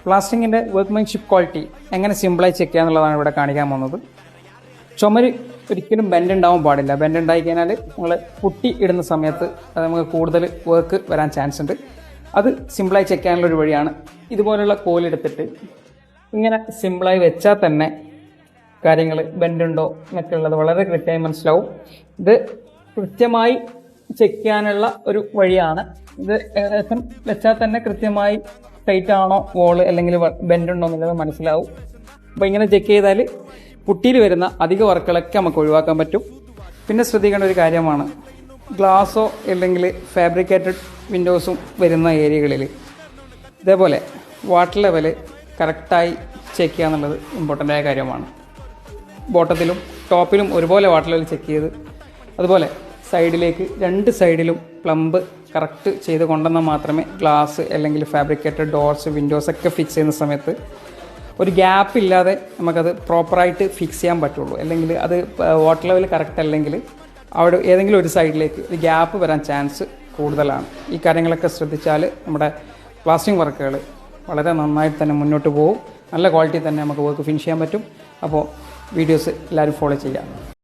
പ്ലാസ്റ്ററിങ്ങിൻ്റെ workmanship quality എങ്ങനെ സിമ്പിളായി check ചെയ്യുക എന്നുള്ളതാണ് ഇവിടെ കാണിക്കാൻ പോകുന്നത്. ചുമര് ഒരിക്കലും ബെൻഡ് ഉണ്ടാവാൻ പാടില്ല. ബെൻഡ് ഉണ്ടായി കഴിഞ്ഞാൽ നമ്മൾ പുട്ടി ഇടുന്ന സമയത്ത് അത് നമുക്ക് കൂടുതൽ വർക്ക് വരാൻ ചാൻസ് ഉണ്ട്. അത് സിമ്പിളായി ചെക്ക് ചെയ്യാനുള്ളൊരു വഴിയാണ്. ഇതുപോലുള്ള കോലെടുത്തിട്ട് ഇങ്ങനെ സിമ്പിളായി വെച്ചാൽ തന്നെ കാര്യങ്ങൾ ബെൻഡുണ്ടോ എന്നൊക്കെ ഉള്ളത് വളരെ കൃത്യമായി മനസ്സിലാവും. ഇത് കൃത്യമായി ചെക്ക് ചെയ്യാനുള്ള ഒരു വഴിയാണ്. ഇത് ഏകദേശം വെച്ചാൽ തന്നെ കൃത്യമായി ടൈറ്റ് ആണോ വോള് അല്ലെങ്കിൽ ബെൻഡുണ്ടോ എന്നുള്ളത് മനസ്സിലാവും. അപ്പോൾ ഇങ്ങനെ ചെക്ക് ചെയ്താൽ പുട്ടിയിൽ വരുന്ന അധിക വർക്കുകളൊക്കെ നമുക്ക് ഒഴിവാക്കാൻ പറ്റും. പിന്നെ ശ്രദ്ധിക്കേണ്ട ഒരു കാര്യമാണ്, ഗ്ലാസോ അല്ലെങ്കിൽ ഫാബ്രിക്കേറ്റഡ് വിൻഡോസും വരുന്ന ഏരിയകളിൽ ഇതേപോലെ വാട്ടർ ലെവൽ കറക്റ്റായി ചെക്ക് ചെയ്യുക എന്നുള്ളത് ഇമ്പോർട്ടൻ്റ് ആയ കാര്യമാണ്. ബോട്ടത്തിലും ടോപ്പിലും ഒരുപോലെ വാട്ടർ ലെവൽ ചെക്ക് ചെയ്ത്, അതുപോലെ സൈഡിലേക്ക് രണ്ട് സൈഡിലും പ്ലംബ് കറക്റ്റ് ചെയ്ത് കൊണ്ടുവന്നാൽ മാത്രമേ ഗ്ലാസ് അല്ലെങ്കിൽ ഫാബ്രിക്കേറ്റഡ് ഡോർസ് വിൻഡോസ് ഒക്കെ ഫിക്സ് ചെയ്യുന്ന സമയത്ത് ഒരു ഗ്യാപ്പ് ഇല്ലാതെ നമുക്കത് പ്രോപ്പറായിട്ട് ഫിക്സ് ചെയ്യാൻ പറ്റുള്ളൂ. അല്ലെങ്കിൽ അത് വാട്ടർ ലെവൽ കറക്റ്റ് അല്ലെങ്കിൽ അവിടെ ഏതെങ്കിലും ഒരു സൈഡിലേക്ക് ഒരു ഗ്യാപ്പ് വരാൻ ചാൻസ് കൂടുതലാണ്. ഈ കാര്യങ്ങളൊക്കെ ശ്രദ്ധിച്ചാൽ നമ്മുടെ പ്ലാസ്റ്ററിംഗ് വർക്കുകൾ വളരെ നന്നായിട്ട് തന്നെ മുന്നോട്ട് പോകും. നല്ല ക്വാളിറ്റി തന്നെ നമുക്ക് വർക്ക് ഫിനിഷ് ചെയ്യാൻ പറ്റും. അപ്പോൾ വീഡിയോസ് എല്ലാവരും ഫോളോ ചെയ്യാം.